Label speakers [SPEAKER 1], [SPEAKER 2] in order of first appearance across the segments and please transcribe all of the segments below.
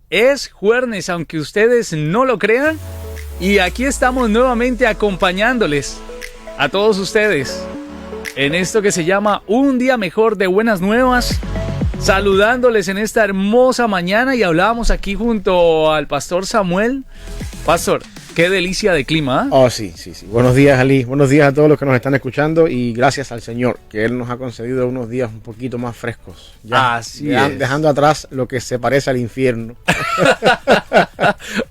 [SPEAKER 1] Es jueves, aunque ustedes no lo crean. Y aquí estamos nuevamente acompañándoles a todos ustedes en esto que se llama Un Día Mejor de Buenas Nuevas. Saludándoles en esta hermosa mañana y hablábamos aquí junto al pastor Samuel. Pastor, qué delicia de clima, ¿eh?
[SPEAKER 2] Oh, sí. Buenos días, Ali. Buenos días a todos los que nos están escuchando y gracias al Señor, que Él nos ha concedido unos días un poquito más frescos. Dejando atrás lo que se parece al infierno.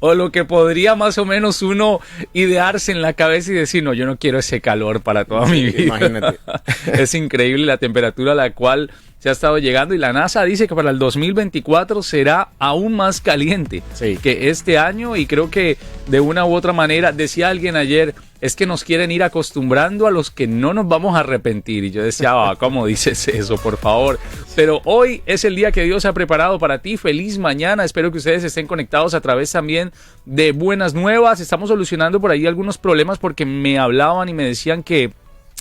[SPEAKER 1] O lo que podría más o menos uno idearse en la cabeza y decir, no, yo no quiero ese calor para toda mi vida.
[SPEAKER 2] Imagínate.
[SPEAKER 1] Es increíble la temperatura a la cual se ha estado llegando y la NASA dice que para el 2024 será aún más caliente que este año, y creo que de una u otra manera, decía alguien ayer, es que nos quieren ir acostumbrando a los que no nos vamos a arrepentir. Y yo decía, ¿cómo dices eso, por favor? Pero hoy es el día que Dios ha preparado para ti. Feliz mañana. Espero que ustedes estén conectados a través también de Buenas Nuevas. Estamos solucionando por ahí algunos problemas porque me hablaban y me decían que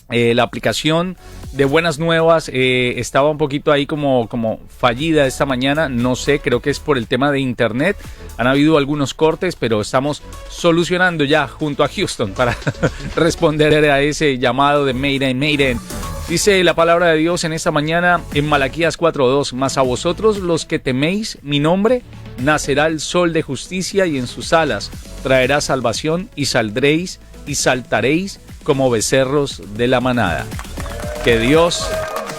[SPEAKER 1] la aplicación de Buenas Nuevas estaba un poquito ahí como fallida esta mañana. No sé, creo que es por el tema de internet. Han habido algunos cortes, pero estamos solucionando ya junto a Houston para responder a ese llamado de Maiden. Dice la palabra de Dios en esta mañana en Malaquías 4:2: Mas a vosotros los que teméis mi nombre, nacerá el sol de justicia y en sus alas traerá salvación y saldréis y saltaréis como becerros de la manada. Que Dios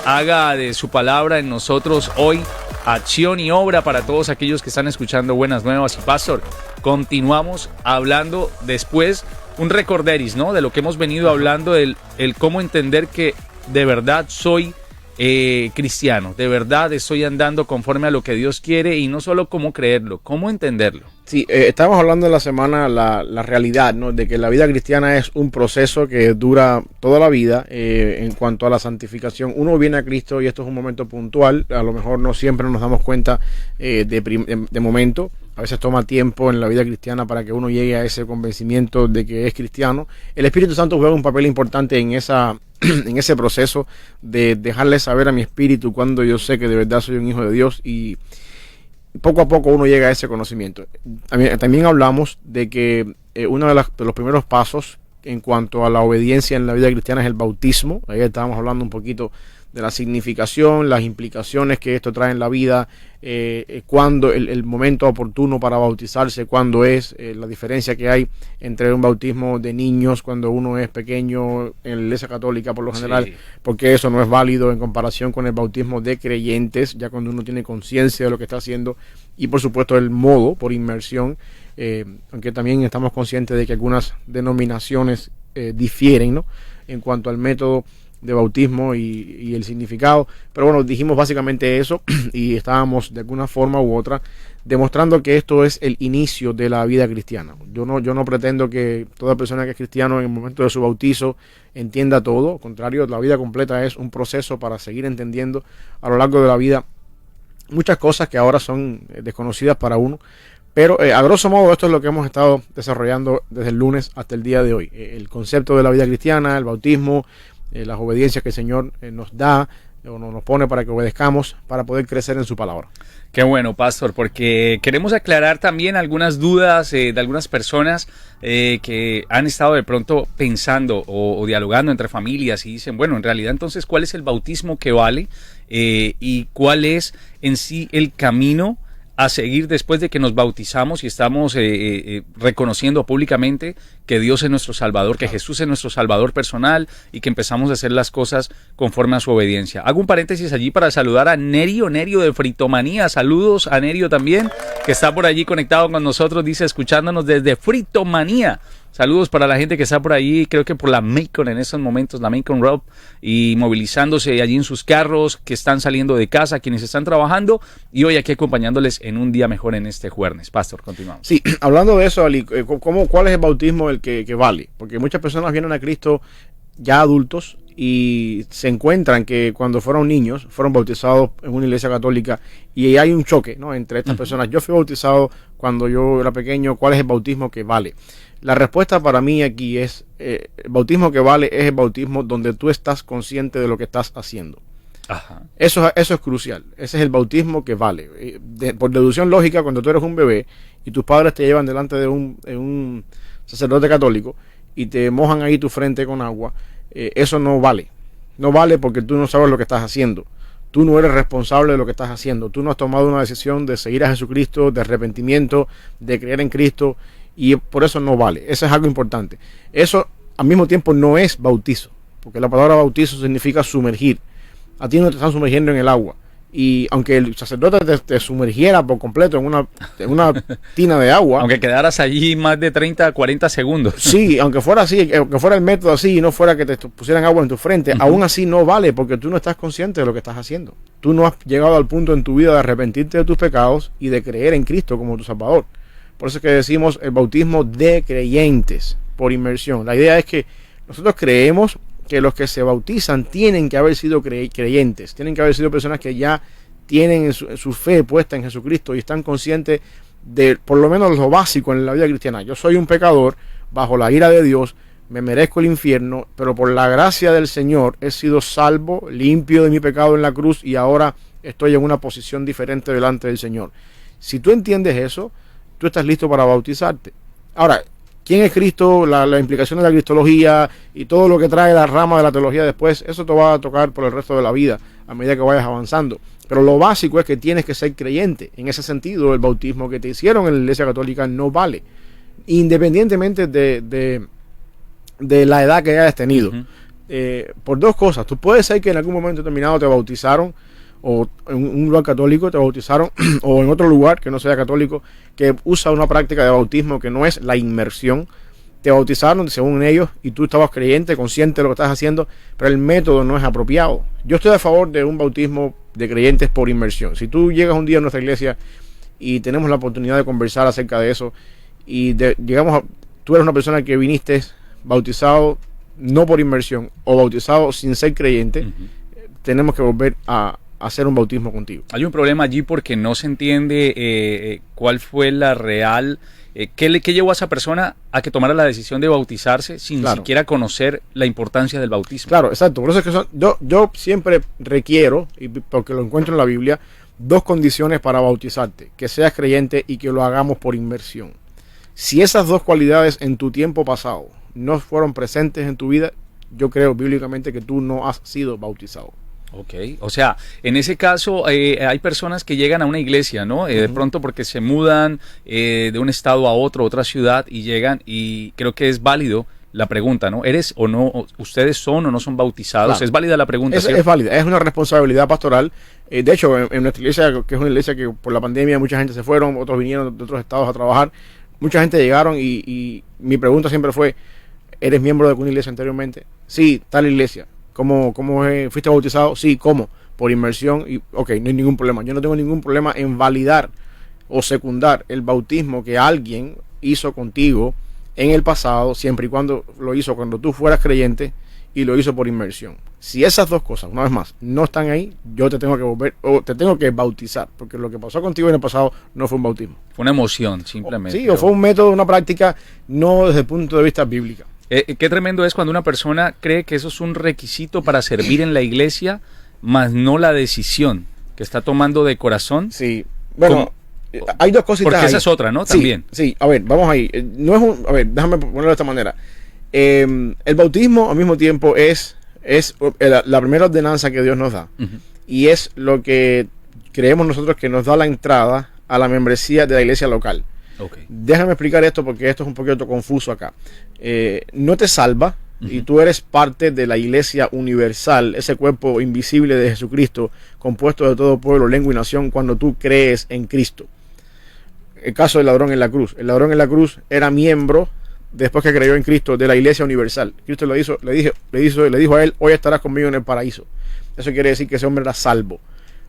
[SPEAKER 1] haga de su palabra en nosotros hoy acción y obra para todos aquellos que están escuchando Buenas Nuevas. Y pastor, continuamos hablando después un recorderis, ¿no? De lo que hemos venido hablando, el cómo entender que de verdad soy cristiano, de verdad estoy andando conforme a lo que Dios quiere, y no solo cómo creerlo, cómo entenderlo.
[SPEAKER 2] Sí, estábamos hablando en la semana la realidad, ¿no? De que la vida cristiana es un proceso que dura toda la vida. En cuanto a la santificación, uno viene a Cristo y esto es un momento puntual, a lo mejor no siempre nos damos cuenta de momento. A veces toma tiempo en la vida cristiana para que uno llegue a ese convencimiento de que es cristiano. El Espíritu Santo juega un papel importante en ese proceso de dejarle saber a mi espíritu cuando yo sé que de verdad soy un hijo de Dios, y poco a poco uno llega a ese conocimiento. También hablamos de que uno de los primeros pasos en cuanto a la obediencia en la vida cristiana es el bautismo. Ahí estábamos hablando un poquito de la significación, las implicaciones que esto trae en la vida, cuándo el momento oportuno para bautizarse, cuándo es, la diferencia que hay entre un bautismo de niños cuando uno es pequeño en la Iglesia Católica por lo general, porque eso no es válido en comparación con el bautismo de creyentes, ya cuando uno tiene conciencia de lo que está haciendo, y por supuesto el modo por inmersión, aunque también estamos conscientes de que algunas denominaciones difieren, ¿no?, en cuanto al método de bautismo y el significado, pero bueno, dijimos básicamente eso y estábamos de alguna forma u otra demostrando que esto es el inicio de la vida cristiana. Yo no pretendo que toda persona que es cristiano en el momento de su bautizo entienda todo, al contrario, la vida completa es un proceso para seguir entendiendo a lo largo de la vida muchas cosas que ahora son desconocidas para uno. Pero a grosso modo esto es lo que hemos estado desarrollando desde el lunes hasta el día de hoy. El concepto de la vida cristiana, el bautismo, las obediencias que el Señor nos da o nos pone para que obedezcamos para poder crecer en su palabra.
[SPEAKER 1] Qué bueno, pastor, porque queremos aclarar también algunas dudas de algunas personas que han estado de pronto pensando o dialogando entre familias y dicen, bueno, en realidad entonces, ¿cuál es el bautismo que vale? Y cuál es en sí el camino a seguir después de que nos bautizamos y estamos reconociendo públicamente que Dios es nuestro Salvador, que Jesús es nuestro Salvador personal y que empezamos a hacer las cosas conforme a su obediencia. Hago un paréntesis allí para saludar a Nerio de Fritomanía. Saludos a Nerio también, que está por allí conectado con nosotros, dice, escuchándonos desde Fritomanía. Saludos para la gente que está por ahí, creo que por la Macon en estos momentos, la Macon Road, y movilizándose allí en sus carros, que están saliendo de casa, quienes están trabajando, y hoy aquí acompañándoles en un día mejor en este jueves. Pastor, continuamos.
[SPEAKER 2] Sí, hablando de eso, Ali, ¿cuál es el bautismo el que vale? Porque muchas personas vienen a Cristo ya adultos y se encuentran que cuando fueron niños fueron bautizados en una iglesia católica y hay un choque, ¿no?, entre estas personas. Yo fui bautizado cuando yo era pequeño, ¿cuál es el bautismo que vale? La respuesta para mí aquí es, el bautismo que vale es el bautismo donde tú estás consciente de lo que estás haciendo.
[SPEAKER 1] Ajá.
[SPEAKER 2] Eso es crucial. Ese es el bautismo que vale. Por deducción lógica, cuando tú eres un bebé y tus padres te llevan delante de un sacerdote católico y te mojan ahí tu frente con agua, eso no vale. No vale porque tú no sabes lo que estás haciendo. Tú no eres responsable de lo que estás haciendo. Tú no has tomado una decisión de seguir a Jesucristo, de arrepentimiento, de creer en Cristo, y por eso no vale. Eso es algo importante. Eso al mismo tiempo no es bautizo, porque la palabra bautizo significa sumergir. A ti no te están sumergiendo en el agua. Y aunque el sacerdote te sumergiera por completo en una tina de agua.
[SPEAKER 1] Aunque quedaras allí más de 30 a 40 segundos.
[SPEAKER 2] Sí, aunque fuera así, aunque fuera el método así y no fuera que te pusieran agua en tu frente, aún así no vale porque tú no estás consciente de lo que estás haciendo. Tú no has llegado al punto en tu vida de arrepentirte de tus pecados y de creer en Cristo como tu Salvador. Por eso es que decimos el bautismo de creyentes por inmersión. La idea es que nosotros creemos que los que se bautizan tienen que haber sido creyentes, tienen que haber sido personas que ya tienen su fe puesta en Jesucristo y están conscientes de por lo menos lo básico en la vida cristiana. Yo soy un pecador bajo la ira de Dios, me merezco el infierno, pero por la gracia del Señor he sido salvo, limpio de mi pecado en la cruz y ahora estoy en una posición diferente delante del Señor. Si tú entiendes eso, tú estás listo para bautizarte. Ahora, ¿quién es Cristo? La implicación de la cristología y todo lo que trae la rama de la teología después, eso te va a tocar por el resto de la vida a medida que vayas avanzando. Pero lo básico es que tienes que ser creyente. En ese sentido, el bautismo que te hicieron en la Iglesia Católica no vale, independientemente de la edad que hayas tenido. Por dos cosas. Tú puedes ser que en algún momento determinado te bautizaron, o en un lugar católico te bautizaron, o en otro lugar que no sea católico, que usa una práctica de bautismo que no es la inmersión. Te bautizaron según ellos y tú estabas creyente, consciente de lo que estás haciendo, pero el método no es apropiado. Yo estoy a favor de un bautismo de creyentes por inmersión. Si tú llegas un día a nuestra iglesia y tenemos la oportunidad de conversar acerca de eso y tú eres una persona que viniste bautizado no por inmersión o bautizado sin ser creyente, tenemos que volver a hacer un bautismo contigo.
[SPEAKER 1] Hay un problema allí porque no se entiende cuál fue la real... ¿Qué llevó a esa persona a que tomara la decisión de bautizarse sin siquiera conocer la importancia del bautismo?
[SPEAKER 2] Claro, exacto. Por eso es que yo siempre requiero, y porque lo encuentro en la Biblia, dos condiciones para bautizarte: que seas creyente y que lo hagamos por inmersión. Si esas dos cualidades en tu tiempo pasado no fueron presentes en tu vida, yo creo bíblicamente que tú no has sido bautizado.
[SPEAKER 1] Ok, o sea, en ese caso hay personas que llegan a una iglesia, ¿no? De pronto porque se mudan de un estado a otro, otra ciudad, y llegan, y creo que es válido la pregunta, ¿no? ¿Eres o no, ustedes son o no son bautizados?
[SPEAKER 2] Claro.
[SPEAKER 1] Es válida la pregunta,
[SPEAKER 2] ¿cierto? Es válida, es una responsabilidad pastoral. De hecho, en nuestra iglesia, que es una iglesia que por la pandemia mucha gente se fueron, otros vinieron de otros estados a trabajar, mucha gente llegaron y mi pregunta siempre fue: ¿eres miembro de alguna iglesia anteriormente? Sí, tal iglesia. ¿Cómo fuiste bautizado? Sí, ¿cómo? Por inmersión. Y ok, no hay ningún problema. Yo no tengo ningún problema en validar o secundar el bautismo que alguien hizo contigo en el pasado, siempre y cuando lo hizo cuando tú fueras creyente y lo hizo por inmersión. Si esas dos cosas, una vez más, no están ahí, yo te tengo que volver o te tengo que bautizar, porque lo que pasó contigo en el pasado no fue un bautismo.
[SPEAKER 1] Fue una emoción, simplemente.
[SPEAKER 2] Sí, o fue un método, una práctica, no desde el punto de vista bíblico.
[SPEAKER 1] Qué tremendo es cuando una persona cree que eso es un requisito para servir en la iglesia, más no la decisión que está tomando de corazón.
[SPEAKER 2] Sí, bueno, hay dos cositas.
[SPEAKER 1] Porque
[SPEAKER 2] ahí.
[SPEAKER 1] Esa es otra, ¿no? También.
[SPEAKER 2] Sí, a ver, vamos ahí. A ver, déjame ponerlo de esta manera. El bautismo al mismo tiempo es la primera ordenanza que Dios nos da. Y es lo que creemos nosotros que nos da la entrada a la membresía de la iglesia local.
[SPEAKER 1] Okay.
[SPEAKER 2] Déjame explicar esto porque esto es un poquito confuso acá. No te salva y tú eres parte de la iglesia universal, ese cuerpo invisible de Jesucristo, compuesto de todo pueblo, lengua y nación, cuando tú crees en Cristo. El caso del ladrón en la cruz. El ladrón en la cruz era miembro, después que creyó en Cristo, de la iglesia universal. Cristo le dijo a él: hoy estarás conmigo en el paraíso. Eso quiere decir que ese hombre era salvo.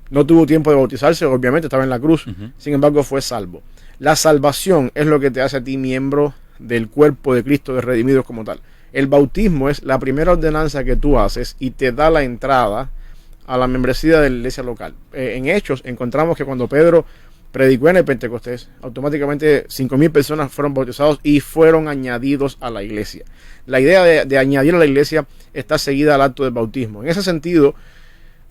[SPEAKER 2] No tuvo tiempo de bautizarse, obviamente estaba en la cruz, sin embargo fue salvo. La salvación es lo que te hace a ti miembro del cuerpo de Cristo, de redimidos como tal. El bautismo es la primera ordenanza que tú haces y te da la entrada a la membresía de la iglesia local. En Hechos encontramos que cuando Pedro predicó en el Pentecostés, automáticamente 5,000 personas fueron bautizados y fueron añadidos a la iglesia. La idea de añadir a la iglesia está seguida al acto del bautismo. En ese sentido,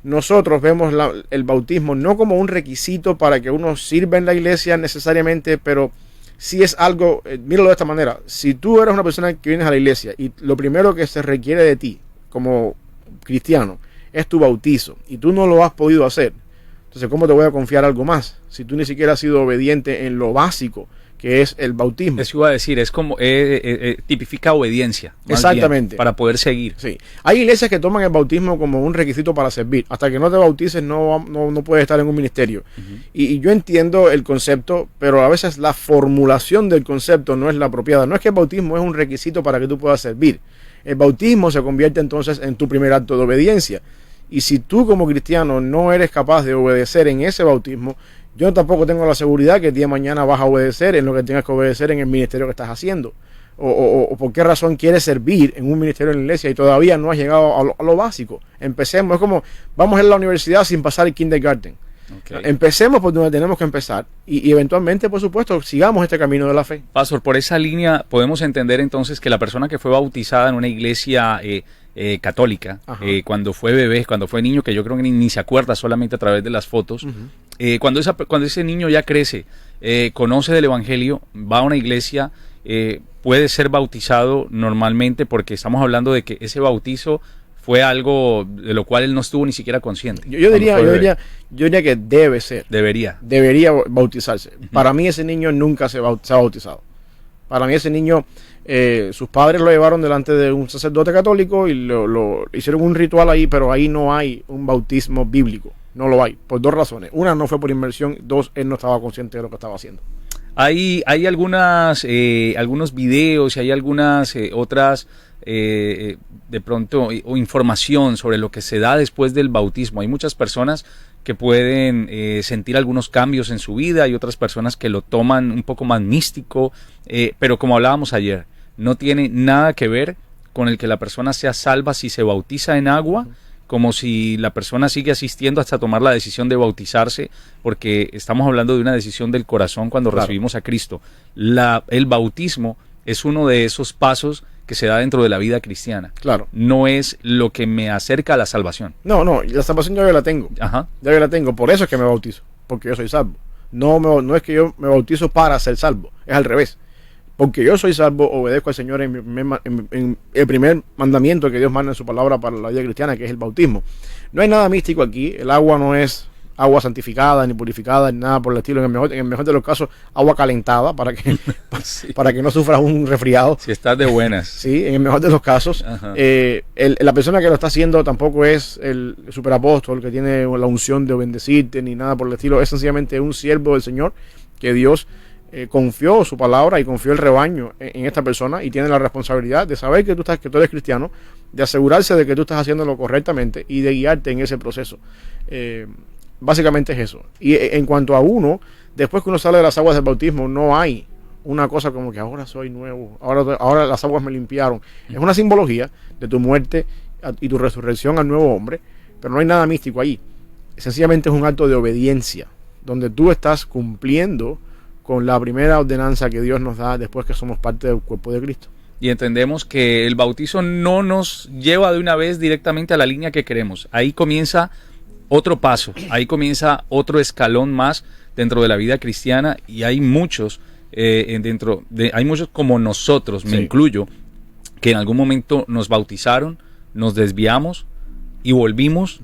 [SPEAKER 2] nosotros vemos el bautismo no como un requisito para que uno sirva en la iglesia necesariamente, pero sí es algo, míralo de esta manera, si tú eres una persona que vienes a la iglesia y lo primero que se requiere de ti como cristiano es tu bautizo y tú no lo has podido hacer, entonces ¿cómo te voy a confiar algo más? Si tú ni siquiera has sido obediente en lo básico que es el bautismo.
[SPEAKER 1] Eso iba a decir, es como tipifica obediencia.
[SPEAKER 2] Exactamente.
[SPEAKER 1] Bien, para poder seguir.
[SPEAKER 2] Sí. Hay iglesias que toman el bautismo como un requisito para servir. Hasta que no te bautices no puedes estar en un ministerio. Y yo entiendo el concepto, pero a veces la formulación del concepto no es la apropiada. No es que el bautismo es un requisito para que tú puedas servir. El bautismo se convierte entonces en tu primer acto de obediencia. Y si tú como cristiano no eres capaz de obedecer en ese bautismo, yo tampoco tengo la seguridad que el día de mañana vas a obedecer en lo que tengas que obedecer en el ministerio que estás haciendo. O por qué razón quieres servir en un ministerio en la iglesia y todavía no has llegado a lo básico. Empecemos, es como vamos a ir a la universidad sin pasar el kindergarten. Okay. Empecemos por donde tenemos que empezar y eventualmente, por supuesto, sigamos este camino de la fe.
[SPEAKER 1] Pastor, por esa línea podemos entender entonces que la persona que fue bautizada en una iglesia católica, cuando fue bebé, cuando fue niño, que yo creo que ni se acuerda, solamente a través de las fotos, cuando ese niño ya crece, conoce del evangelio, va a una iglesia, puede ser bautizado normalmente, porque estamos hablando de que ese bautizo fue algo de lo cual él no estuvo ni siquiera consciente.
[SPEAKER 2] Yo diría que debe ser.
[SPEAKER 1] Debería
[SPEAKER 2] bautizarse. Para mí ese niño nunca se ha bautizado. Para mí ese niño, sus padres lo llevaron delante de un sacerdote católico y lo hicieron un ritual ahí, pero ahí no hay un bautismo bíblico. No lo hay, por dos razones. Una, no fue por inmersión. Dos, él no estaba consciente de lo que estaba haciendo.
[SPEAKER 1] Hay algunos videos y hay algunas otras de pronto o información sobre lo que se da después del bautismo. Hay muchas personas que pueden sentir algunos cambios en su vida y otras personas que lo toman un poco más místico, pero como hablábamos ayer, no tiene nada que ver con el que la persona sea salva si se bautiza en agua, como si la persona sigue asistiendo hasta tomar la decisión de bautizarse, porque estamos hablando de una decisión del corazón cuando recibimos a Cristo. El bautismo es uno de esos pasos que se da dentro de la vida cristiana.
[SPEAKER 2] Claro.
[SPEAKER 1] No es lo que me acerca a la salvación.
[SPEAKER 2] No, la salvación ya yo la tengo. Ya yo la tengo, por eso es que me bautizo, porque yo soy salvo. No es que yo me bautizo para ser salvo, es al revés. Porque yo soy salvo, obedezco al Señor en el primer mandamiento que Dios manda en su palabra para la vida cristiana, que es el bautismo. No hay nada místico aquí, el agua no es agua santificada, ni purificada, ni nada por el estilo. En el mejor de los casos, agua calentada para que, sí, para que no sufras un resfriado.
[SPEAKER 1] Si estás de buenas.
[SPEAKER 2] Sí, en el mejor de los casos. La persona que lo está haciendo tampoco es el superapóstol que tiene la unción de bendecirte, ni nada por el estilo. Es sencillamente un siervo del Señor que Dios confió su palabra y confió el rebaño en esta persona y tiene la responsabilidad de saber que tú eres cristiano, de asegurarse de que tú estás haciéndolo correctamente y de guiarte en ese proceso. Básicamente es eso. Y en cuanto a uno, después que uno sale de las aguas del bautismo, no hay una cosa como que ahora soy nuevo, ahora las aguas me limpiaron. Es una simbología de tu muerte y tu resurrección al nuevo hombre, pero no hay nada místico ahí. Sencillamente es un acto de obediencia, donde tú estás cumpliendo con la primera ordenanza que Dios nos da después que somos parte del cuerpo de Cristo.
[SPEAKER 1] Y entendemos que el bautizo no nos lleva de una vez directamente a la línea que queremos. Ahí comienza otro paso, ahí comienza otro escalón más dentro de la vida cristiana, y hay muchos hay muchos como nosotros, me incluyo, que en algún momento nos bautizaron, nos desviamos y volvimos.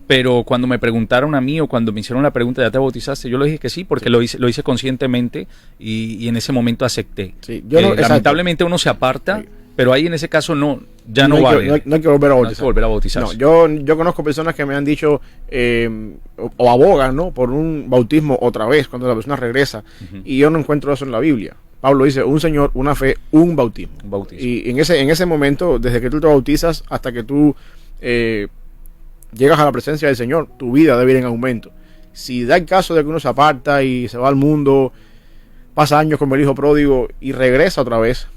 [SPEAKER 1] Pero cuando me preguntaron a mí o cuando me hicieron la pregunta, ¿ya te bautizaste? Yo le dije que sí, porque lo hice conscientemente y en ese momento acepté.
[SPEAKER 2] Sí,
[SPEAKER 1] lamentablemente uno se aparta, pero ahí en ese caso no vale.
[SPEAKER 2] No hay que volver a bautizar. Yo conozco personas que me han dicho o abogan, ¿no?, por un bautismo otra vez cuando la persona regresa, y yo no encuentro eso en la Biblia. Pablo dice, un Señor, una fe, un bautismo. Y en ese momento, desde que tú te bautizas hasta que tú llegas a la presencia del Señor, tu vida debe ir en aumento. Si da el caso de que uno se aparta y se va al mundo, pasa años como el hijo pródigo y regresa otra vez,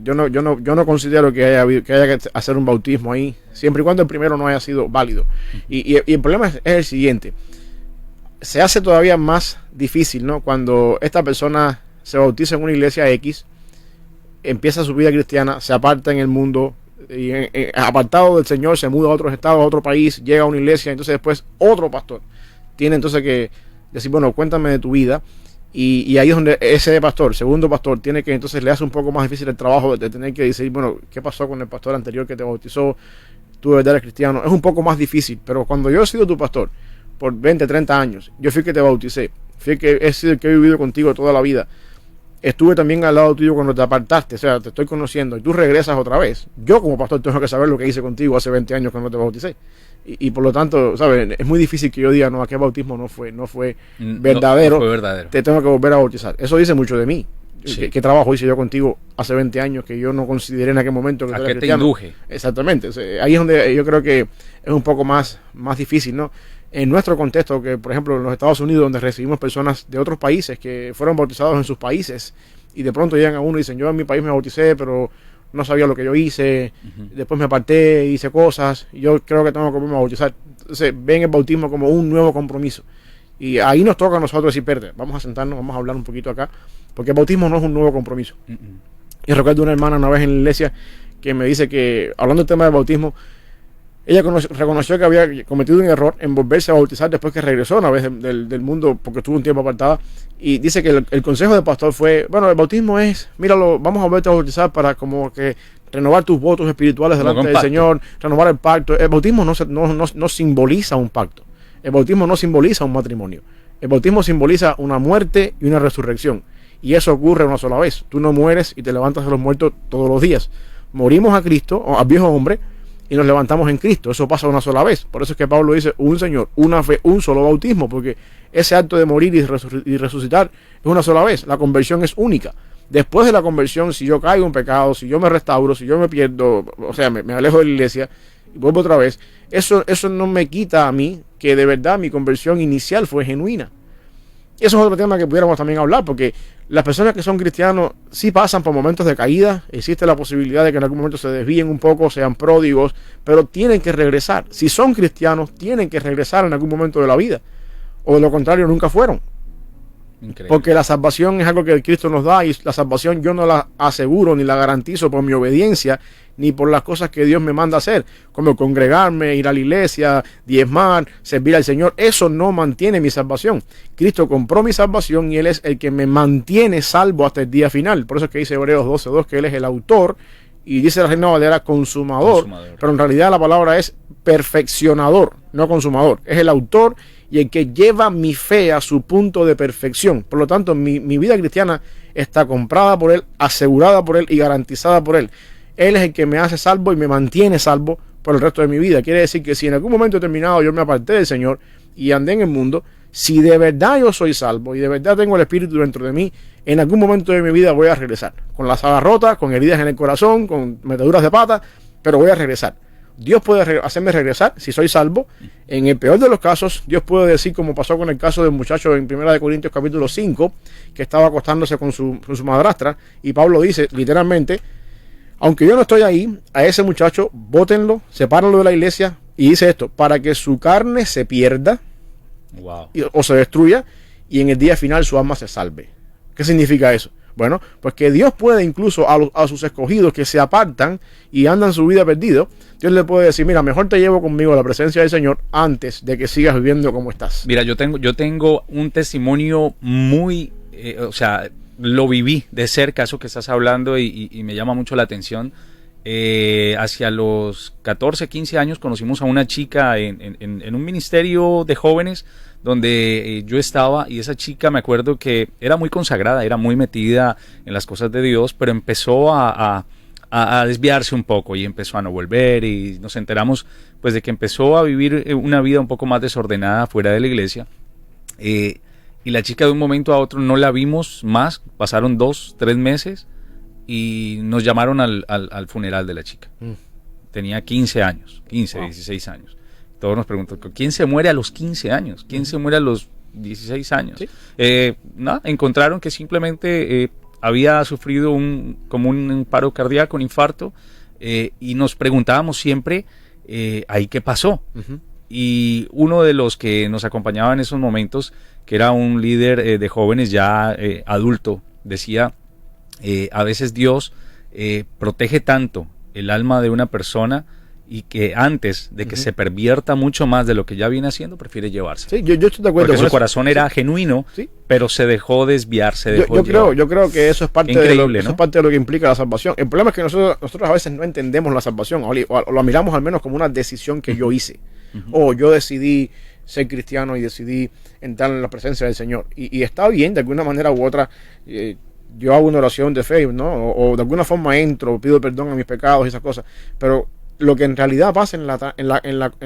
[SPEAKER 2] yo no considero que haya que hacer un bautismo ahí, siempre y cuando el primero no haya sido válido. Y el problema es el siguiente: se hace todavía más difícil, ¿no?, cuando esta persona se bautiza en una iglesia X, empieza su vida cristiana, se aparta en el mundo, y apartado del Señor, se muda a otros estados, a otro país, llega a una iglesia, entonces después otro pastor tiene entonces que decir, bueno, cuéntame de tu vida. Y ahí es donde ese pastor, segundo pastor, tiene que entonces le hace un poco más difícil el trabajo de tener que decir, bueno, ¿qué pasó con el pastor anterior que te bautizó? Tú de verdad eres cristiano. Es un poco más difícil, pero cuando yo he sido tu pastor por 20, 30 años, yo fui el que te bauticé, fui el que he sido el que he vivido contigo toda la vida, estuve también al lado tuyo cuando te apartaste, o sea, te estoy conociendo y tú regresas otra vez. Yo como pastor tengo que saber lo que hice contigo hace 20 años cuando te bauticé. Y por lo tanto, ¿sabes? Es muy difícil que yo diga, no, aquel bautismo no fue verdadero,
[SPEAKER 1] no fue verdadero.
[SPEAKER 2] Te tengo que volver a bautizar. Eso dice mucho de mí.
[SPEAKER 1] Sí.
[SPEAKER 2] ¿Qué trabajo hice yo contigo hace 20 años que yo no consideré en aquel momento que
[SPEAKER 1] ¿A
[SPEAKER 2] tú
[SPEAKER 1] qué
[SPEAKER 2] eres
[SPEAKER 1] te
[SPEAKER 2] cristiano?
[SPEAKER 1] induje?
[SPEAKER 2] Exactamente. O sea, ahí es donde yo creo que es un poco más difícil, ¿no? En nuestro contexto, que por ejemplo en los Estados Unidos, donde recibimos personas de otros países que fueron bautizados en sus países y de pronto llegan a uno y dicen, yo en mi país me bauticé, pero no sabía lo que yo hice, después me aparté, hice cosas, y yo creo que tengo que volverme a bautizar. Entonces ven el bautismo como un nuevo compromiso. Y ahí nos toca a nosotros decir, perde, vamos a sentarnos, vamos a hablar un poquito acá, porque el bautismo no es un nuevo compromiso. Y recuerdo una hermana una vez en la iglesia que me dice que, hablando del tema del bautismo, ella reconoció que había cometido un error en volverse a bautizar después que regresó una vez del mundo, porque estuvo un tiempo apartada, y dice que el consejo del pastor fue, bueno, el bautismo es, míralo, vamos a volverte a bautizar para como que renovar tus votos espirituales delante del Señor, renovar el pacto. El bautismo no simboliza un pacto, el bautismo no simboliza un matrimonio, el bautismo simboliza una muerte y una resurrección, y eso ocurre una sola vez. Tú no mueres y te levantas de los muertos todos los días. Morimos a Cristo, al viejo hombre, y nos levantamos en Cristo. Eso pasa una sola vez. Por eso es que Pablo dice, un Señor, una fe, un solo bautismo, porque ese acto de morir y resucitar es una sola vez. La conversión es única. Después de la conversión, si yo caigo en pecado, si yo me restauro, si yo me pierdo, o sea, me alejo de la iglesia y vuelvo otra vez, eso no me quita a mí que de verdad mi conversión inicial fue genuina. Y eso es otro tema que pudiéramos también hablar, porque las personas que son cristianos sí pasan por momentos de caída, existe la posibilidad de que en algún momento se desvíen un poco, sean pródigos, pero tienen que regresar. Si son cristianos, tienen que regresar en algún momento de la vida, o de lo contrario nunca fueron. Increíble. Porque la salvación es algo que Cristo nos da, y la salvación yo no la aseguro ni la garantizo por mi obediencia ni por las cosas que Dios me manda hacer, como congregarme, ir a la iglesia, diezmar, servir al Señor. Eso no mantiene mi salvación. Cristo compró mi salvación y Él es el que me mantiene salvo hasta el día final. Por eso es que dice Hebreos 12:2 que Él es el autor, y dice la Reina Valera consumador, pero en realidad la palabra es perfeccionador, no consumador. Es el autor y el que lleva mi fe a su punto de perfección. Por lo tanto, mi vida cristiana está comprada por Él, asegurada por Él y garantizada por Él. Él es el que me hace salvo y me mantiene salvo por el resto de mi vida. Quiere decir que si en algún momento determinado yo me aparté del Señor y andé en el mundo, si de verdad yo soy salvo y de verdad tengo el Espíritu dentro de mí, en algún momento de mi vida voy a regresar. Con la saga rota, con heridas en el corazón, con metaduras de pata, pero voy a regresar. Dios puede hacerme regresar si soy salvo. En el peor de los casos, Dios puede decir, como pasó con el caso del muchacho en 1 Corintios capítulo 5, que estaba acostándose con su madrastra, y Pablo dice literalmente, aunque yo no estoy ahí, a ese muchacho bótenlo, sepárenlo de la iglesia, y dice esto, para que su carne se pierda o se destruya, y en el día final su alma se salve. ¿Qué significa eso? Bueno, pues que Dios puede incluso a sus escogidos que se apartan y andan su vida perdido, Dios le puede decir, mira, mejor te llevo conmigo a la presencia del Señor antes de que sigas viviendo como estás.
[SPEAKER 1] Mira, yo tengo un testimonio muy, o sea, lo viví de cerca, eso que estás hablando, y me llama mucho la atención. Hacia los 14, 15 años conocimos a una chica en un ministerio de jóvenes donde yo estaba, y esa chica me acuerdo que era muy consagrada, era muy metida en las cosas de Dios, pero empezó a desviarse un poco y empezó a no volver, y nos enteramos pues de que empezó a vivir una vida un poco más desordenada fuera de la iglesia, y la chica de un momento a otro no la vimos más, pasaron 2, 3 meses y nos llamaron al funeral de la chica. Tenía 15 años, 15, wow. 16 años. Todos nos preguntan, ¿quién se muere a los 15 años? ¿Quién se muere a los 16 años? ¿Sí? Encontraron que simplemente había sufrido como un paro cardíaco, un infarto, y nos preguntábamos siempre, ¿ahí qué pasó? Y uno de los que nos acompañaba en esos momentos, que era un líder de jóvenes ya adulto, decía, a veces Dios protege tanto el alma de una persona y que antes de que se pervierta mucho más de lo que ya viene haciendo, prefiere llevarse.
[SPEAKER 2] Sí, yo estoy de acuerdo.
[SPEAKER 1] Porque su corazón era genuino, pero se dejó desviar, se dejó llevar.
[SPEAKER 2] Yo creo que eso es parte eso es parte de lo que implica la salvación. El problema es que nosotros a veces no entendemos la salvación, o la miramos al menos como una decisión que yo hice. O yo decidí ser cristiano y decidí entrar en la presencia del Señor. Y está bien, de alguna manera u otra, yo hago una oración de fe, ¿no? O de alguna forma entro, pido perdón a mis pecados y esas cosas. Pero lo que en realidad pasa en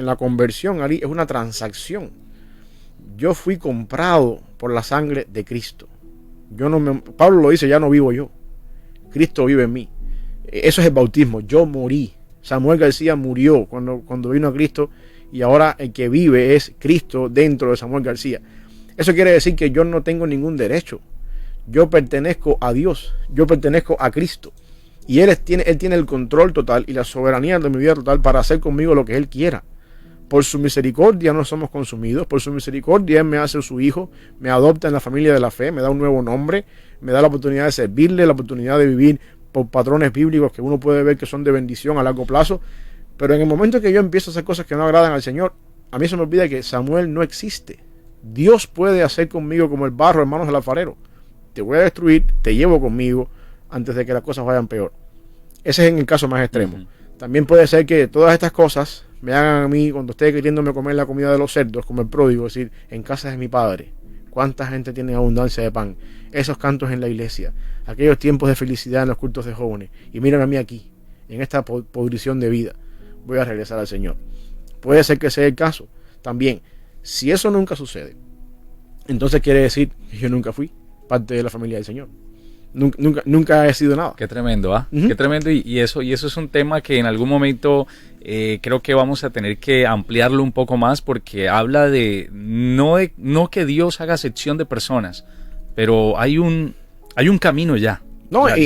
[SPEAKER 2] la conversión, Ari, es una transacción. Yo fui comprado por la sangre de Cristo. Pablo lo dice, ya no vivo yo. Cristo vive en mí. Eso es el bautismo. Yo morí. Samuel García murió cuando vino a Cristo, y ahora el que vive es Cristo dentro de Samuel García. Eso quiere decir que yo no tengo ningún derecho. Yo pertenezco a Dios. Yo pertenezco a Cristo. Y Él tiene el control total y la soberanía de mi vida total para hacer conmigo lo que Él quiera. Por su misericordia no somos consumidos. Por su misericordia Él me hace su hijo, me adopta en la familia de la fe, me da un nuevo nombre, me da la oportunidad de servirle, la oportunidad de vivir por patrones bíblicos que uno puede ver que son de bendición a largo plazo. Pero en el momento que yo empiezo a hacer cosas que no agradan al Señor, a mí se me olvida que Samuel no existe. Dios puede hacer conmigo como el barro en manos del alfarero. Te voy a destruir, te llevo conmigo antes de que las cosas vayan peor. Ese es en el caso más extremo. También puede ser que todas estas cosas me hagan a mí, cuando esté queriéndome comer la comida de los cerdos, como el pródigo, decir, en casa de mi padre, cuánta gente tiene abundancia de pan. Esos cantos en la iglesia, aquellos tiempos de felicidad en los cultos de jóvenes, y mírame a mí aquí, en esta podrición de vida, voy a regresar al Señor. Puede ser que sea el caso. También, si eso nunca sucede, entonces quiere decir que yo nunca fui parte de la familia del Señor. Nunca he sido nada.
[SPEAKER 1] Qué tremendo, ¿ah? Qué tremendo. Y eso es un tema que en algún momento creo que vamos a tener que ampliarlo un poco más, porque habla de no que Dios haga acepción de personas, pero hay un camino ya.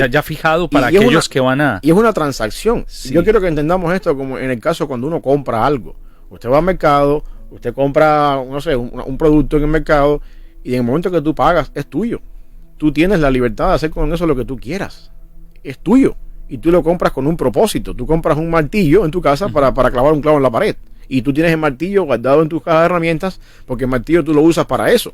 [SPEAKER 1] Ya fijado para aquellos que van a...
[SPEAKER 2] Y es una transacción. Sí. Yo quiero que entendamos esto como en el caso cuando uno compra algo. Usted va al mercado, usted compra, no sé, un producto en el mercado, y en el momento que tú pagas, es tuyo. Tú tienes la libertad de hacer con eso lo que tú quieras. Es tuyo. Y tú lo compras con un propósito. Tú compras un martillo en tu casa para clavar un clavo en la pared. Y tú tienes el martillo guardado en tu caja de herramientas, porque el martillo tú lo usas para eso.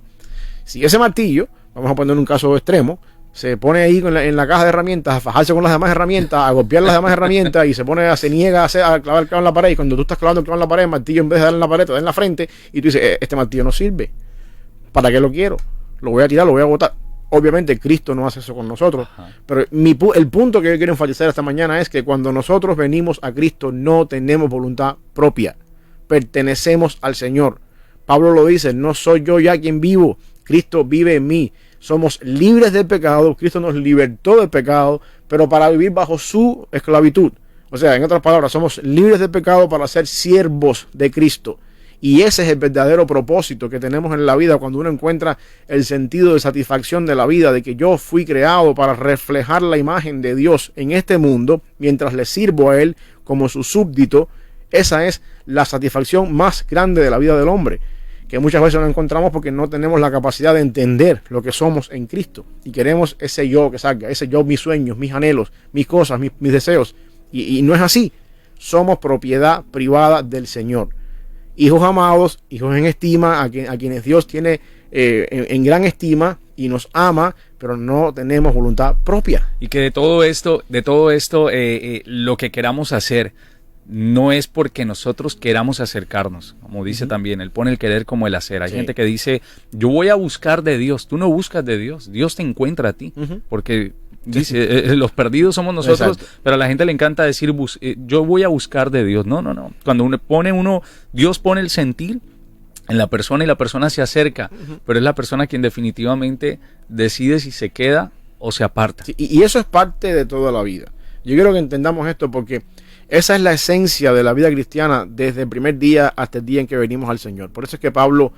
[SPEAKER 2] Si ese martillo, vamos a poner un caso extremo, se pone ahí en la caja de herramientas a fajarse con las demás herramientas, a golpear las demás herramientas, y se niega a clavar el clavo en la pared, y cuando tú estás clavando el clavo en la pared, el martillo, en vez de darle en la pared, te da en la frente, y tú dices, este martillo no sirve. ¿Para qué lo quiero? Lo voy a tirar, lo voy a botar. Obviamente Cristo no hace eso con nosotros. Ajá. Pero el punto que yo quiero enfatizar esta mañana es que cuando nosotros venimos a Cristo no tenemos voluntad propia. Pertenecemos al Señor. Pablo lo dice, no soy yo ya quien vivo, Cristo vive en mí. Somos libres del pecado, Cristo nos libertó del pecado, pero para vivir bajo su esclavitud. O sea, en otras palabras, somos libres del pecado para ser siervos de Cristo. Y ese es el verdadero propósito que tenemos en la vida, cuando uno encuentra el sentido de satisfacción de la vida, de que yo fui creado para reflejar la imagen de Dios en este mundo, mientras le sirvo a Él como su súbdito. Esa es la satisfacción más grande de la vida del hombre, que muchas veces no encontramos porque no tenemos la capacidad de entender lo que somos en Cristo. Y queremos ese yo que salga, ese yo, mis sueños, mis anhelos, mis cosas, mis deseos. Y no es así. Somos propiedad privada del Señor. Hijos amados, hijos en estima, a quienes Dios tiene en gran estima y nos ama, pero no tenemos voluntad propia.
[SPEAKER 1] Y que de todo esto, lo que queramos hacer no es porque nosotros queramos acercarnos, como dice también, Él pone el querer como el hacer. Hay gente que dice, yo voy a buscar de Dios. Tú no buscas de Dios, Dios te encuentra a ti, porque... Dice, los perdidos somos nosotros. Exacto. Pero a la gente le encanta decir, yo voy a buscar de Dios. No. Cuando Dios pone el sentir en la persona y la persona se acerca, pero es la persona quien definitivamente decide si se queda o se aparta.
[SPEAKER 2] Sí, y eso es parte de toda la vida. Yo quiero que entendamos esto, porque esa es la esencia de la vida cristiana desde el primer día hasta el día en que venimos al Señor. Por eso es que Pablo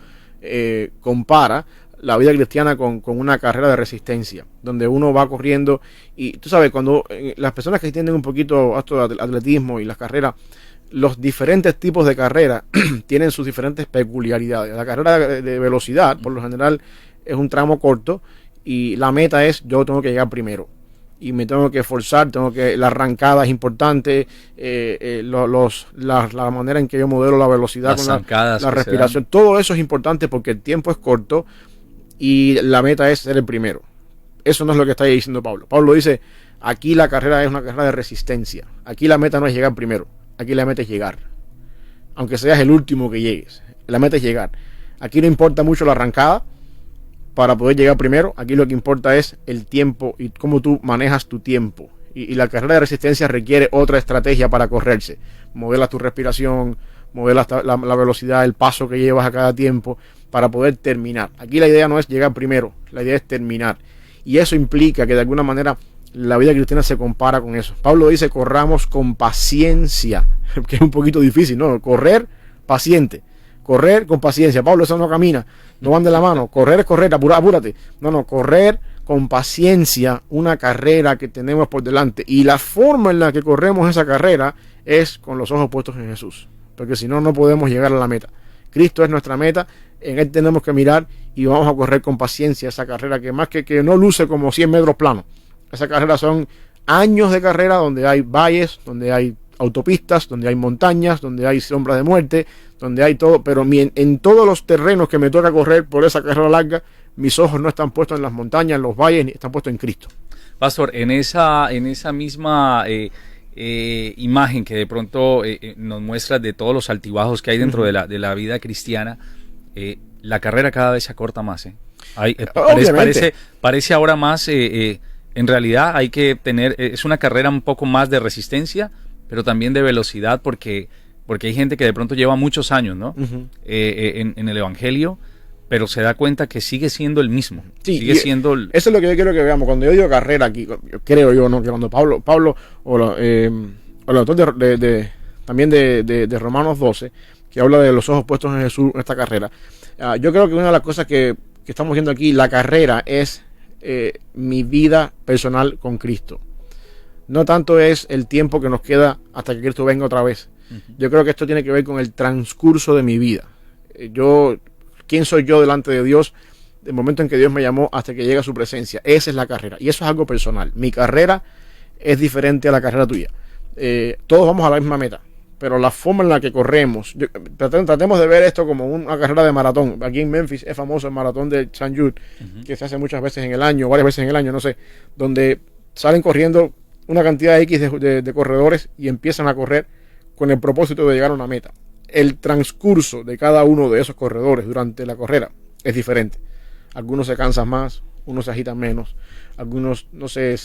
[SPEAKER 2] compara la vida cristiana con una carrera de resistencia, donde uno va corriendo. Y tú sabes, cuando las personas que entienden un poquito esto de atletismo y las carreras, los diferentes tipos de carrera tienen sus diferentes peculiaridades. La carrera de velocidad, por lo general, es un tramo corto y la meta es, yo tengo que llegar primero. y me tengo que esforzar, la arrancada es importante, la manera en que yo modelo la velocidad
[SPEAKER 1] las
[SPEAKER 2] con la respiración, todo eso es importante porque el tiempo es corto y la meta es ser el primero. Eso no es lo que está diciendo Pablo. Pablo dice, aquí la carrera es una carrera de resistencia. Aquí la meta no es llegar primero, aquí la meta es llegar. Aunque seas el último que llegues, la meta es llegar. Aquí no importa mucho la arrancada para poder llegar primero. Aquí lo que importa es el tiempo y cómo tú manejas tu tiempo. Y la carrera de resistencia requiere otra estrategia para correrse. Modelas tu respiración, modelas la velocidad, el paso que llevas a cada tiempo para poder terminar. Aquí la idea no es llegar primero, la idea es terminar. Y eso implica que de alguna manera la vida cristiana se compara con eso. Pablo dice, corramos con paciencia, que es un poquito difícil, ¿no? Correr paciente, correr con paciencia. Pablo, eso no camina, no van de la mano. Correr es correr, apúrate. No, correr con paciencia una carrera que tenemos por delante. Y la forma en la que corremos esa carrera es con los ojos puestos en Jesús, porque si no, no podemos llegar a la meta. Cristo es nuestra meta, en Él tenemos que mirar y vamos a correr con paciencia esa carrera que más que no luce como 100 metros planos. Esa carrera son años de carrera donde hay valles, donde hay autopistas, donde hay montañas, donde hay sombras de muerte, donde hay todo, pero en todos los terrenos que me toca correr por esa carrera larga, mis ojos no están puestos en las montañas, en los valles, ni están puestos en Cristo.
[SPEAKER 1] Pastor, en esa misma imagen que de pronto nos muestra de todos los altibajos que hay dentro de la vida cristiana, la carrera cada vez se acorta más. Parece ahora más, en realidad hay que tener, es una carrera un poco más de resistencia, pero también de velocidad, porque hay gente que de pronto lleva muchos años, ¿no? En el Evangelio, pero se da cuenta que sigue siendo el mismo.
[SPEAKER 2] Sí,
[SPEAKER 1] sigue siendo
[SPEAKER 2] eso es lo que yo quiero que veamos. Cuando yo digo carrera aquí, creo yo, ¿no? Que cuando Pablo o el autor también de Romanos 12, que habla de los ojos puestos en Jesús en esta carrera, yo creo que una de las cosas que estamos viendo aquí, la carrera es mi vida personal con Cristo. No tanto es el tiempo que nos queda hasta que Cristo venga otra vez. Yo creo que esto tiene que ver con el transcurso de mi vida. ¿Quién soy yo delante de Dios? Del momento en que Dios me llamó hasta que llega a su presencia. Esa es la carrera. Y eso es algo personal. Mi carrera es diferente a la carrera tuya. Todos vamos a la misma meta. Pero la forma en la que corremos, tratemos de ver esto como una carrera de maratón. Aquí en Memphis es famoso el maratón de St. Jude, que se hace muchas veces en el año, varias veces en el año, no sé, donde salen corriendo una cantidad X de corredores y empiezan a correr con el propósito de llegar a una meta. El transcurso de cada uno de esos corredores durante la carrera es diferente. Algunos se cansan más, unos se agitan menos, algunos, no sé,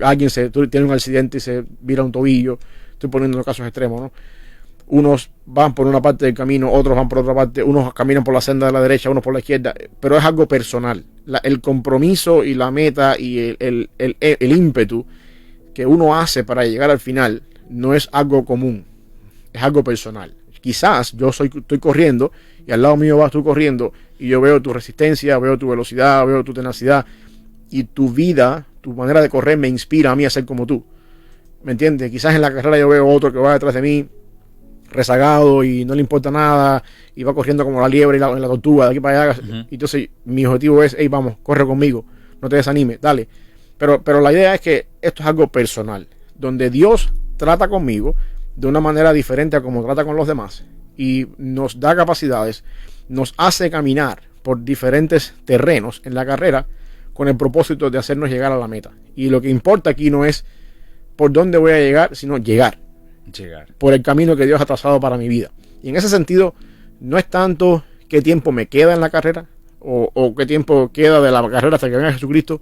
[SPEAKER 2] alguien tiene un accidente y se vira un tobillo. Estoy poniendo los casos extremos, ¿no? Unos van por una parte del camino, otros van por otra parte, unos caminan por la senda de la derecha, unos por la izquierda, pero es algo personal. El compromiso y la meta y el ímpetu que uno hace para llegar al final no es algo común, es algo personal. Quizás estoy corriendo y al lado mío vas tú corriendo y yo veo tu resistencia, veo tu velocidad, veo tu tenacidad y tu vida, tu manera de correr me inspira a mí a ser como tú. ¿Me entiendes? Quizás en la carrera yo veo otro que va detrás de mí rezagado y no le importa nada y va corriendo como la liebre y la tortuga de aquí para allá. Y entonces mi objetivo es, hey, vamos, corre conmigo, no te desanimes, dale. Pero la idea es que esto es algo personal, donde Dios trata conmigo de una manera diferente a como trata con los demás y nos da capacidades, nos hace caminar por diferentes terrenos en la carrera con el propósito de hacernos llegar a la meta. Y lo que importa aquí no es por dónde voy a llegar, sino llegar por el camino que Dios ha trazado para mi vida. Y en ese sentido no es tanto qué tiempo me queda en la carrera o qué tiempo queda de la carrera hasta que venga Jesucristo,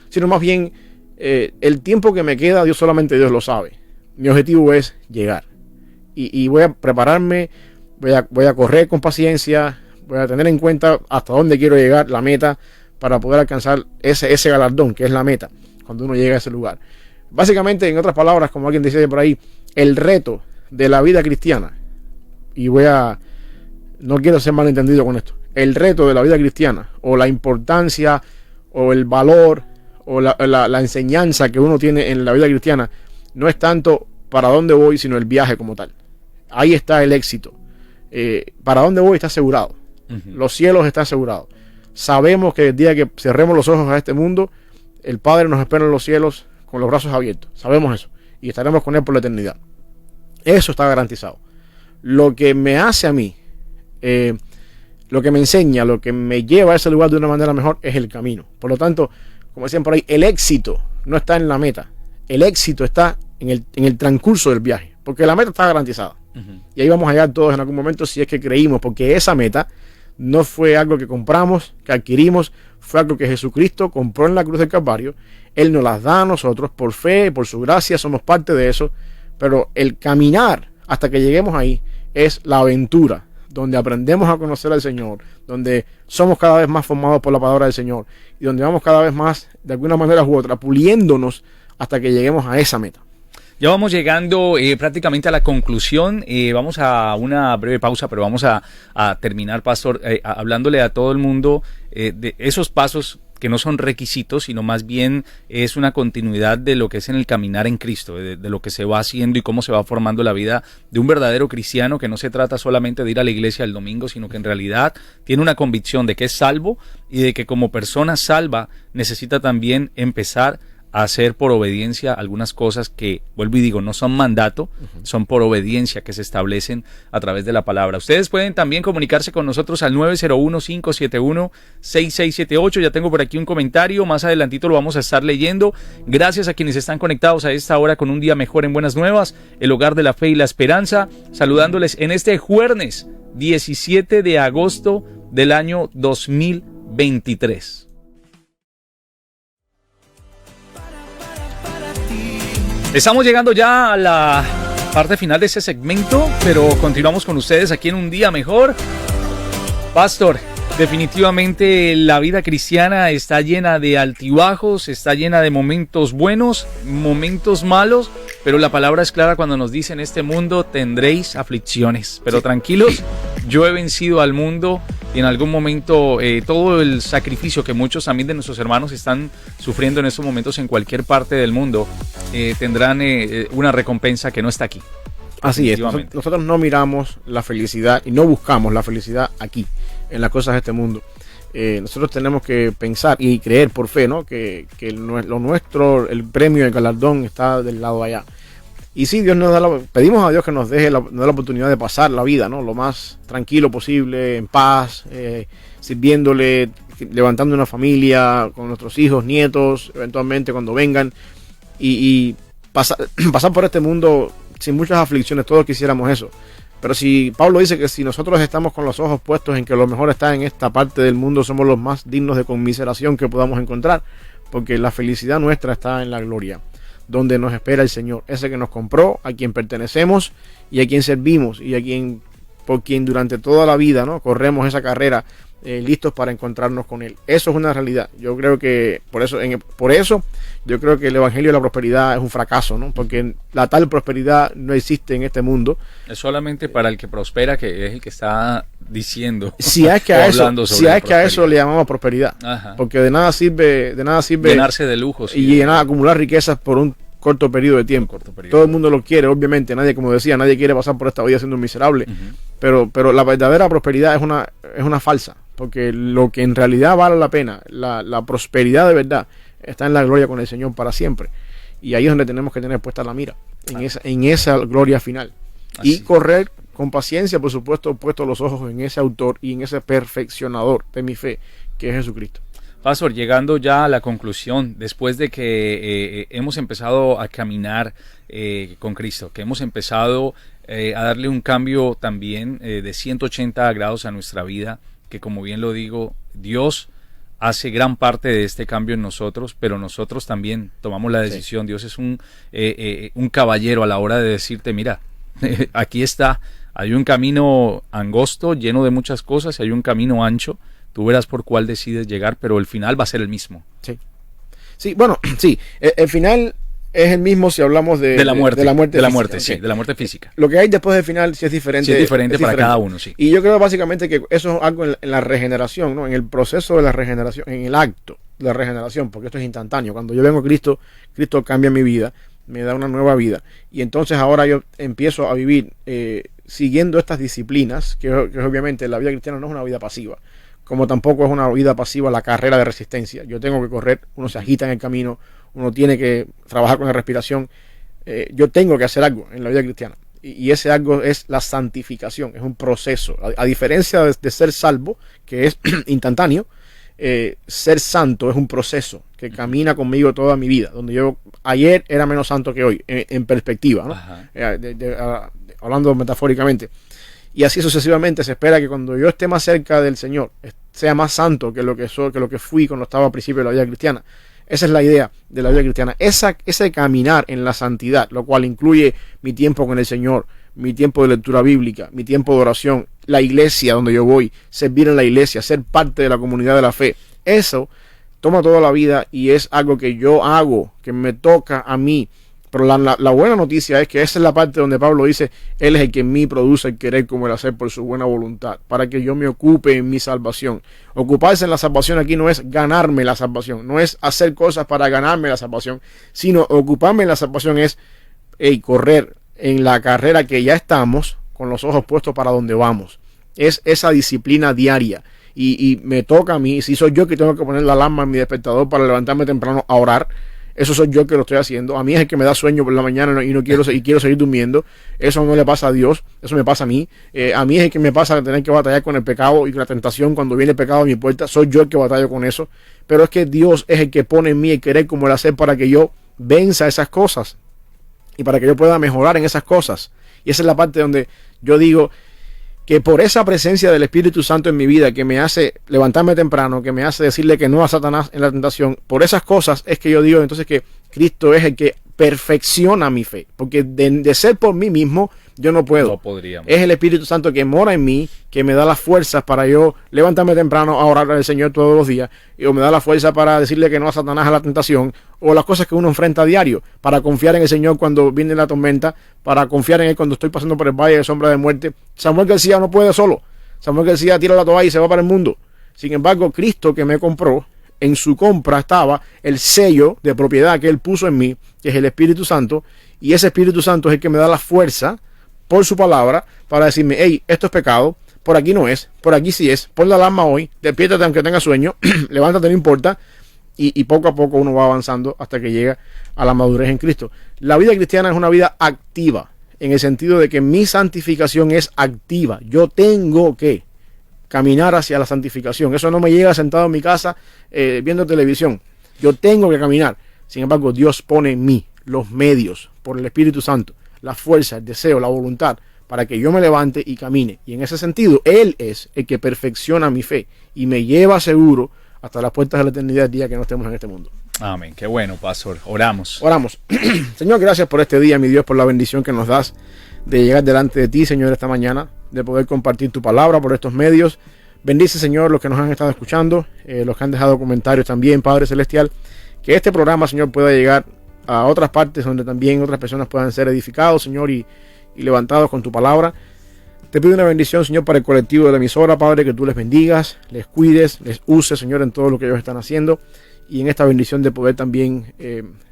[SPEAKER 2] sino más bien el tiempo que me queda solamente Dios lo sabe. Mi objetivo es llegar y voy a prepararme, voy a correr con paciencia, voy a tener en cuenta hasta dónde quiero llegar, la meta, para poder alcanzar ese galardón que es la meta cuando uno llega a ese lugar. Básicamente, en otras palabras, como alguien dice por ahí, el reto de la vida cristiana, y no quiero ser malentendido con esto, el reto de la vida cristiana, o la importancia, o el valor, o la enseñanza que uno tiene en la vida cristiana, no es tanto para dónde voy, sino el viaje como tal. Ahí está el éxito. Para dónde voy está asegurado. Los cielos están asegurados. Sabemos que el día que cerremos los ojos a este mundo, el Padre nos espera en los cielos con los brazos abiertos. Sabemos eso. Y estaremos con Él por la eternidad. Eso está garantizado. Lo que me hace a mí, lo que me enseña, lo que me lleva a ese lugar de una manera mejor es el camino. Por lo tanto, como decían por ahí, el éxito no está en la meta. El éxito está en el transcurso del viaje. Porque la meta está garantizada. Y ahí vamos a llegar todos en algún momento si es que creímos. Porque esa meta no fue algo que compramos, que adquirimos. Fue algo que Jesucristo compró en la cruz del Calvario. Él nos las da a nosotros por fe, por su gracia. Somos parte de eso. Pero el caminar hasta que lleguemos ahí es la aventura, donde aprendemos a conocer al Señor, donde somos cada vez más formados por la palabra del Señor y donde vamos cada vez más, de alguna manera u otra, puliéndonos hasta que lleguemos a esa meta.
[SPEAKER 1] Ya vamos llegando prácticamente a la conclusión. Vamos a una breve pausa, pero vamos a terminar, Pastor, hablándole a todo el mundo de esos pasos que no son requisitos, sino más bien es una continuidad de lo que es en el caminar en Cristo, de lo que se va haciendo y cómo se va formando la vida de un verdadero cristiano, que no se trata solamente de ir a la iglesia el domingo, sino que en realidad tiene una convicción de que es salvo y de que como persona salva necesita también empezar a hacer por obediencia algunas cosas que, vuelvo y digo, no son mandato, son por obediencia que se establecen a través de la palabra. Ustedes pueden también comunicarse con nosotros al 901-571-6678. Ya tengo por aquí un comentario, más adelantito lo vamos a estar leyendo. Gracias a quienes están conectados a esta hora con un día mejor en Buenas Nuevas, el hogar de la fe y la esperanza, saludándoles en este jueves 17 de agosto del año 2023. Estamos llegando ya a la parte final de este segmento, pero continuamos con ustedes aquí en Un Día Mejor. Pastor, definitivamente la vida cristiana está llena de altibajos, está llena de momentos buenos, momentos malos, pero la palabra es clara cuando nos dice: en este mundo tendréis aflicciones, pero tranquilos, yo he vencido al mundo. Y en algún momento todo el sacrificio que muchos también de nuestros hermanos están sufriendo en estos momentos en cualquier parte del mundo tendrán una recompensa que no está aquí.
[SPEAKER 2] Así es, nosotros no miramos la felicidad y no buscamos la felicidad aquí, en las cosas de este mundo. Nosotros tenemos que pensar y creer por fe, ¿no? que lo nuestro, el premio, el galardón está del lado allá. Y sí, Dios nos da pedimos a Dios que nos dé la oportunidad de pasar la vida, ¿no? Lo más tranquilo posible, en paz, sirviéndole, levantando una familia con nuestros hijos, nietos, eventualmente cuando vengan, y pasar por este mundo sin muchas aflicciones. Todos quisiéramos eso. Pero si Pablo dice que si nosotros estamos con los ojos puestos en que lo mejor está en esta parte del mundo, somos los más dignos de conmiseración que podamos encontrar, porque la felicidad nuestra está en la gloria, donde nos espera el Señor, ese que nos compró, a quien pertenecemos y a quien servimos y por quien durante toda la vida, ¿no? Corremos esa carrera listos para encontrarnos con Él. Eso es una realidad. Yo creo que por eso yo creo que el Evangelio de la prosperidad es un fracaso, ¿no? Porque la tal prosperidad no existe en este mundo.
[SPEAKER 1] Es solamente para el que prospera, que es el que está diciendo.
[SPEAKER 2] Si es que a eso le llamamos prosperidad. Ajá. Porque de nada sirve
[SPEAKER 1] llenarse de lujos
[SPEAKER 2] y acumular riquezas por un corto periodo de tiempo. Todo el mundo lo quiere, obviamente. Nadie, como decía, nadie quiere pasar por esta vida siendo un miserable. Pero la verdadera prosperidad es una falsa, porque lo que en realidad vale la pena, la prosperidad de verdad, está en la gloria con el Señor para siempre. Y ahí es donde tenemos que tener puesta la mira, en esa gloria final. Así. Y correr con paciencia, por supuesto, puestos los ojos en ese autor y en ese perfeccionador de mi fe, que es Jesucristo.
[SPEAKER 1] Pastor, llegando ya a la conclusión, después de que hemos empezado a caminar con Cristo, que hemos empezado a darle un cambio también de 180 grados a nuestra vida, que como bien lo digo, Dios hace gran parte de este cambio en nosotros, pero nosotros también tomamos la decisión. Sí. Dios es un caballero a la hora de decirte: mira, aquí está, hay un camino angosto, lleno de muchas cosas, y hay un camino ancho. Tú verás por cuál decides llegar, pero el final va a ser el mismo. Sí, sí, bueno, sí, el final es el mismo si hablamos de la muerte física. Lo que hay después del final sí es diferente. Sí, es diferente para cada uno, sí.
[SPEAKER 2] Y yo creo básicamente que eso es algo en la regeneración, ¿no? En el proceso de la regeneración, en el acto de la regeneración, porque esto es instantáneo. Cuando yo vengo a Cristo, Cristo cambia mi vida, me da una nueva vida. Y entonces ahora yo empiezo a vivir siguiendo estas disciplinas, que obviamente la vida cristiana no es una vida pasiva, como tampoco es una vida pasiva la carrera de resistencia. Yo tengo que correr, uno se agita en el camino, uno tiene que trabajar con la respiración. Yo tengo que hacer algo en la vida cristiana. Y ese algo es la santificación, es un proceso. A diferencia de ser salvo, que es instantáneo, ser santo es un proceso que camina conmigo toda mi vida, donde yo ayer era menos santo que hoy, en perspectiva, ¿no? Hablando metafóricamente. Y así sucesivamente se espera que cuando yo esté más cerca del Señor, sea más santo que lo que soy, que lo que fui cuando estaba al principio de la vida cristiana. Esa es la idea de la vida cristiana. Ese caminar en la santidad, lo cual incluye mi tiempo con el Señor, mi tiempo de lectura bíblica, mi tiempo de oración, la iglesia donde yo voy, servir en la iglesia, ser parte de la comunidad de la fe. Eso toma toda la vida y es algo que yo hago, que me toca a mí. Pero la buena noticia es que esa es la parte donde Pablo dice, Él es el que en mí produce el querer como el hacer por su buena voluntad, para que yo me ocupe en mi salvación. Ocuparse en la salvación aquí no es ganarme la salvación, no es hacer cosas para ganarme la salvación, sino ocuparme en la salvación es correr en la carrera que ya estamos, con los ojos puestos para donde vamos. Es esa disciplina diaria. Y me toca a mí, si soy yo que tengo que poner la alarma en mi despertador para levantarme temprano a orar, eso soy yo que lo estoy haciendo. A mí es el que me da sueño por la mañana y quiero seguir durmiendo. Eso no le pasa a Dios, eso me pasa a mí. A mí es el que me pasa tener que batallar con el pecado y con la tentación cuando viene el pecado a mi puerta. Soy yo el que batallo con eso. Pero es que Dios es el que pone en mí el querer como el hacer para que yo venza esas cosas y para que yo pueda mejorar en esas cosas. Y esa es la parte donde yo digo que por esa presencia del Espíritu Santo en mi vida, que me hace levantarme temprano, que me hace decirle que no a Satanás en la tentación, por esas cosas es que yo digo entonces que Cristo es el que perfecciona mi fe, porque de ser por mí mismo yo no puedo.
[SPEAKER 1] No podríamos.
[SPEAKER 2] Es el Espíritu Santo que mora en mí, que me da las fuerzas para yo levantarme temprano a orar al Señor todos los días, o me da la fuerza para decirle que no a Satanás a la tentación, o las cosas que uno enfrenta a diario, para confiar en el Señor cuando viene la tormenta, para confiar en Él cuando estoy pasando por el valle de sombra de muerte. Samuel García no puede solo. Samuel García tira la toalla y se va para el mundo. Sin embargo, Cristo que me compró, en su compra estaba el sello de propiedad que Él puso en mí, que es el Espíritu Santo, y ese Espíritu Santo es el que me da la fuerza por su palabra para decirme, hey, esto es pecado, por aquí no es, por aquí sí es, pon la alarma hoy, despiértate aunque tengas sueño, levántate, no importa, y poco a poco uno va avanzando hasta que llega a la madurez en Cristo. La vida cristiana es una vida activa, en el sentido de que mi santificación es activa. Yo tengo que caminar hacia la santificación. Eso no me llega sentado en mi casa viendo televisión. Yo tengo que caminar. Sin embargo, Dios pone en mí los medios por el Espíritu Santo, la fuerza, el deseo, la voluntad, para que yo me levante y camine. Y en ese sentido, Él es el que perfecciona mi fe y me lleva seguro hasta las puertas de la eternidad el día que no estemos en este mundo.
[SPEAKER 1] Amén. Qué bueno, pastor. Oramos.
[SPEAKER 2] Oramos. Señor, gracias por este día, mi Dios, por la bendición que nos das de llegar delante de ti, Señor, esta mañana, de poder compartir tu palabra por estos medios. Bendice, Señor, los que nos han estado escuchando, los que han dejado comentarios también, Padre Celestial, que este programa, Señor, pueda llegar a otras partes donde también otras personas puedan ser edificados, Señor, y levantados con tu palabra. Te pido una bendición, Señor, para el colectivo de la emisora, Padre, que tú les bendigas, les cuides, les uses, Señor, en todo lo que ellos están haciendo, y en esta bendición de poder también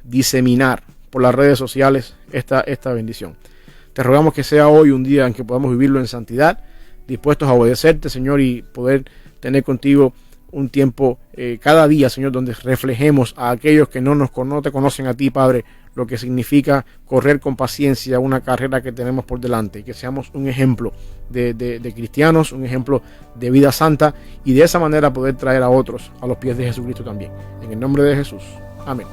[SPEAKER 2] diseminar por las redes sociales esta bendición. Te rogamos que sea hoy un día en que podamos vivirlo en santidad, dispuestos a obedecerte, Señor, y poder tener contigo un tiempo cada día, Señor, donde reflejemos a aquellos que no te conocen a ti, Padre, lo que significa correr con paciencia una carrera que tenemos por delante, y que seamos un ejemplo de cristianos, un ejemplo de vida santa, y de esa manera poder traer a otros a los pies de Jesucristo también. En el nombre de Jesús. Amén.